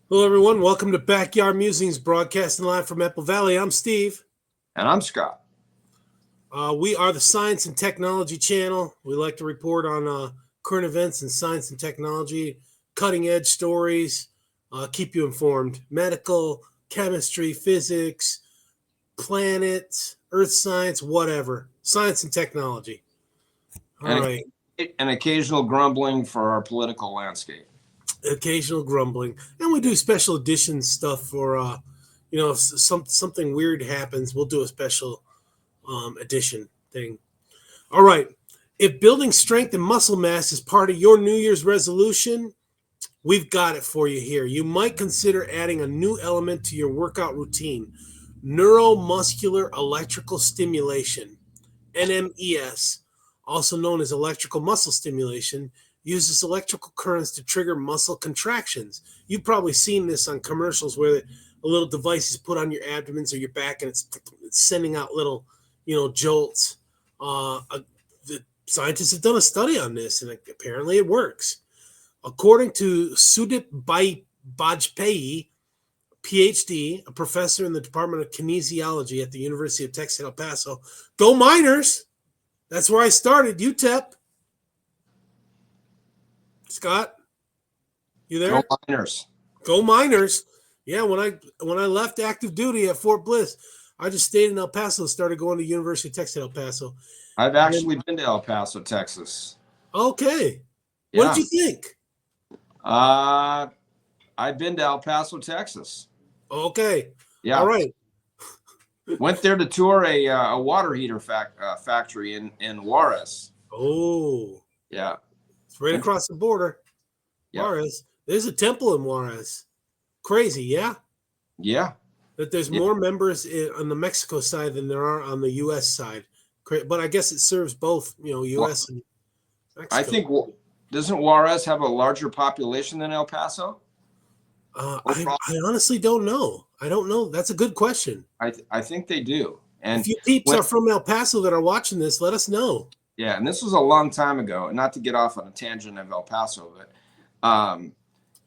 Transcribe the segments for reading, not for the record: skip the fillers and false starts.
Hello, everyone. Welcome to Backyard Musings, broadcasting live from Apple Valley. I'm Steve. And I'm Scott. We are the Science and Technology channel. We like to report on current events in science and technology, cutting edge stories, keep you informed. Medical, chemistry, physics, planets, earth science, whatever. Science and technology. All And right. an occasional grumbling for our political landscape. Occasional grumbling. And we do special edition stuff for, if something weird happens, we'll do a special edition thing. All right. If building strength and muscle mass is part of your New Year's resolution, we've got it for you here. You might consider adding a new element to your workout routine: neuromuscular electrical stimulation. NMES, also known as electrical muscle stimulation, uses electrical currents to trigger muscle contractions. You've probably seen this on commercials where a little device is put on your abdomens or your back and it's sending out little, jolts. The scientists have done a study on this, and apparently it works. According to Sudip Bajpayee, PhD, a professor in the Department of Kinesiology at the University of Texas El Paso. Go Miners! That's where I started. UTEP. Scott, you there? Go Miners. Go Miners! Yeah, when I left active duty at Fort Bliss, I just stayed in El Paso, started going to University of Texas El Paso. I've actually been to El Paso, Texas. Okay. Yeah. What did you think? I've been to El Paso, Texas. Okay. Yeah. All right. Went there to tour a water heater factory in Juarez. Oh. Yeah. It's right across the border. Yeah. Juarez. There's a temple in Juarez. Crazy, yeah? Yeah. That there's more members on the Mexico side than there are on the U.S. side. But I guess it serves both, U.S. and Mexico. I think, doesn't Juarez have a larger population than El Paso? I honestly don't know. I don't know. That's a good question. I think they do. And if you peeps are from El Paso that are watching this, let us know. Yeah, and this was a long time ago. Not to get off on a tangent of El Paso, but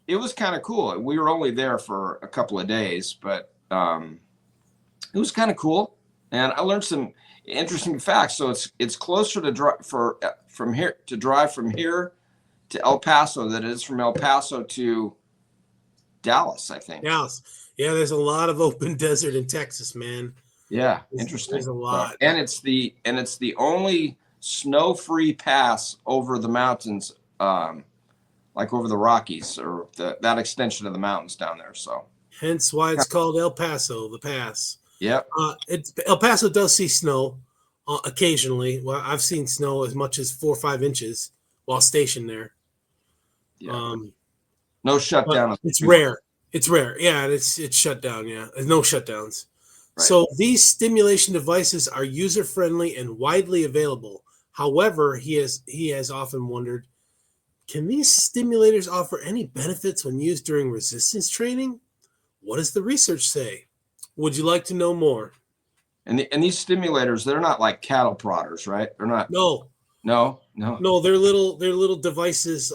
it was kind of cool. We were only there for a couple of days, but it was kind of cool, and I learned some interesting facts. So it's closer to drive from here to El Paso than it is from El Paso to Dallas, I think. Dallas. Yeah, there's a lot of open desert in Texas, man. Yeah, interesting. There's a lot. And it's the only snow-free pass over the mountains, like over the Rockies or that extension of the mountains down there. So hence why it's called El Paso, the pass. Yeah. El Paso does see snow occasionally. Well, I've seen snow as much as 4 or 5 inches while stationed there. Yeah. No shutdown. It's rare. It's rare. Yeah, it's shut down. Yeah, there's no shutdowns. Right. So these stimulation devices are user-friendly and widely available. However, he has often wondered, can these stimulators offer any benefits when used during resistance training? What does the research say? Would you like to know more? And these stimulators, they're not like cattle prodders, right? They're not. No. They're little devices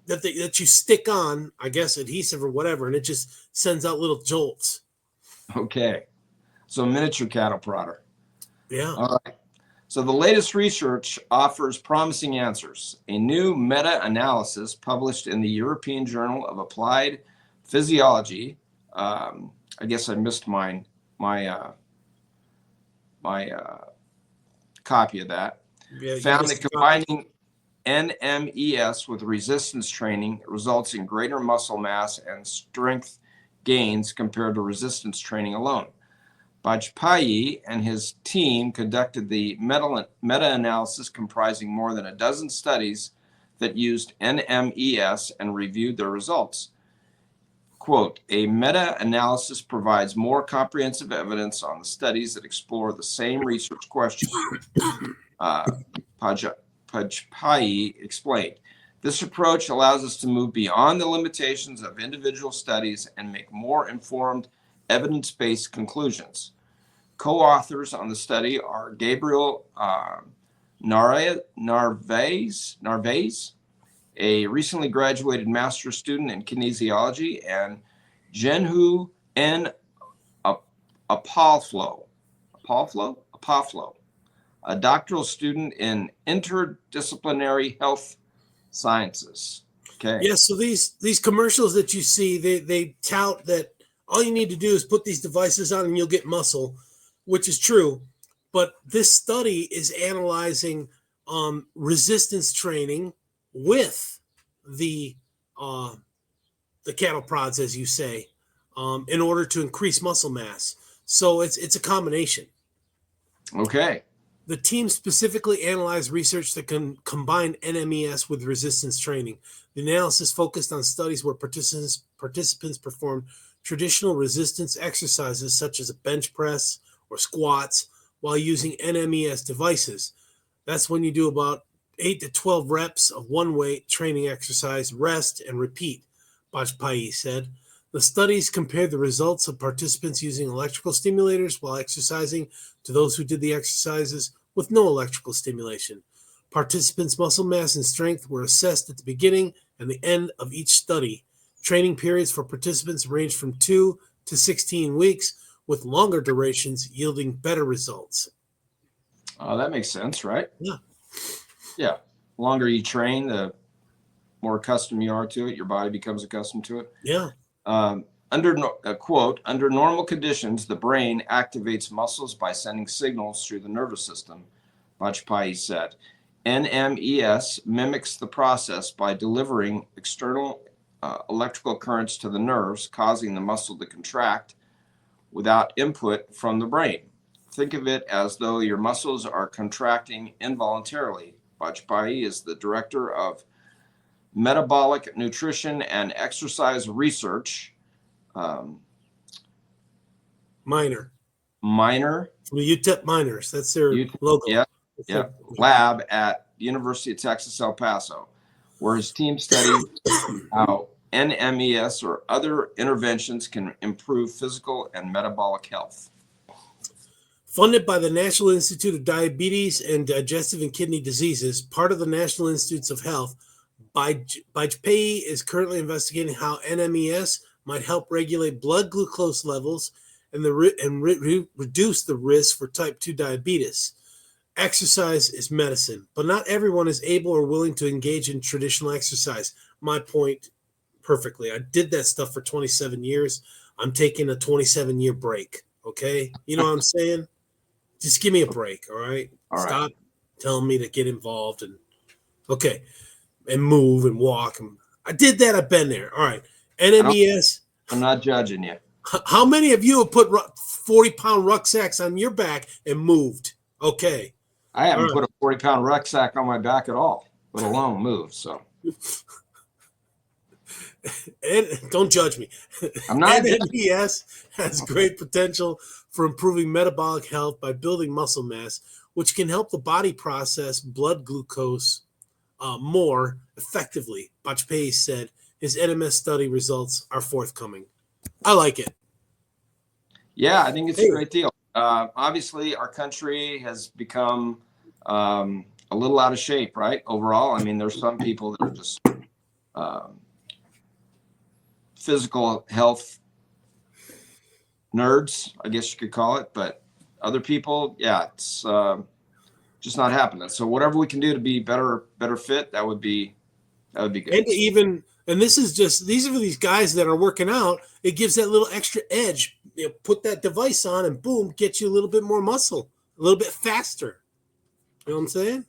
that you stick on, I guess, adhesive or whatever, and it just sends out little jolts. Okay. So miniature cattle prodder. Yeah. All right. So the latest research offers promising answers. A new meta-analysis published in the European Journal of Applied Physiology. I guess I missed my copy of that. Yeah, found that combining NMES with resistance training results in greater muscle mass and strength gains compared to resistance training alone. Bajpayee and his team conducted the meta-analysis comprising more than a dozen studies that used NMES and reviewed their results. Quote, a meta-analysis provides more comprehensive evidence on the studies that explore the same research questions. Bajpayee explained. This approach allows us to move beyond the limitations of individual studies and make more informed, evidence-based conclusions. Co-authors on the study are Gabriel Narvaez a recently graduated master's student in kinesiology, and Jenhu N. Apoflo, a doctoral student in interdisciplinary health sciences. Okay. Yeah, so these commercials that you see, they tout that all you need to do is put these devices on and you'll get muscle, which is true. But this study is analyzing resistance training with the uh, the cattle prods, as you say, in order to increase muscle mass. So it's a combination. Okay. The team specifically analyzed research that can combine NMES with resistance training. The analysis focused on studies where participants performed traditional resistance exercises such as a bench press or squats while using NMES devices. That's when you do about 8 to 12 reps of one weight training exercise, rest, and repeat, Bajpai said. The studies compared the results of participants using electrical stimulators while exercising to those who did the exercises with no electrical stimulation. Participants' muscle mass and strength were assessed at the beginning and the end of each study. Training periods for participants ranged from 2 to 16 weeks, with longer durations yielding better results. That makes sense, right? Yeah. Yeah. The longer you train, the more accustomed you are to it. Your body becomes accustomed to it. Yeah. Under normal conditions, the brain activates muscles by sending signals through the nervous system, Bajpai said. NMES mimics the process by delivering external electrical currents to the nerves, causing the muscle to contract without input from the brain. Think of it as though your muscles are contracting involuntarily. Bajpai is the director of metabolic nutrition and exercise research. Minor. From the UTEP Miners. That's their logo. Yeah. Lab at the University of Texas, El Paso, where his team studied how NMES or other interventions can improve physical and metabolic health. Funded by the National Institute of Diabetes and Digestive and Kidney Diseases, part of the National Institutes of Health, Bajpai is currently investigating how NMES might help regulate blood glucose levels and reduce the risk for type 2 diabetes. Exercise is medicine, but not everyone is able or willing to engage in traditional exercise. My point perfectly. I did that stuff for 27 years. I'm taking a 27-year break, okay? You know what I'm saying? Just give me a break, all right? Stop telling me to get involved and move and walk. I did that. I've been there. All right. NMES. I'm not judging you. How many of you have put 40-pound rucksacks on your back and moved? Okay. I haven't put a 40-pound rucksack on my back at all, let alone move. So, and don't judge me. I'm not. NMES has great potential for improving metabolic health by building muscle mass, which can help the body process blood glucose more effectively. Bajpai said his NMS study results are forthcoming. I like it. Yeah, I think it's a great deal. Obviously, our country has become a little out of shape, right? Overall, I mean, there's some people that are just physical health nerds, I guess you could call it. But other people, yeah, it's just not happening. So whatever we can do to be better fit, that would be good. And this is just, these are these guys that are working out. It gives that little extra edge. You know, put that device on and boom, get you a little bit more muscle, a little bit faster. You know what I'm saying?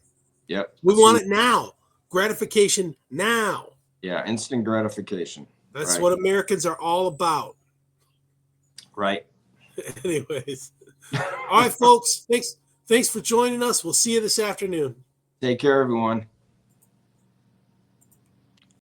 Yep. We want it now. Gratification now. Yeah, instant gratification. That's what Americans are all about. Right. Anyways. All right, folks. Thanks for joining us. We'll see you this afternoon. Take care, everyone.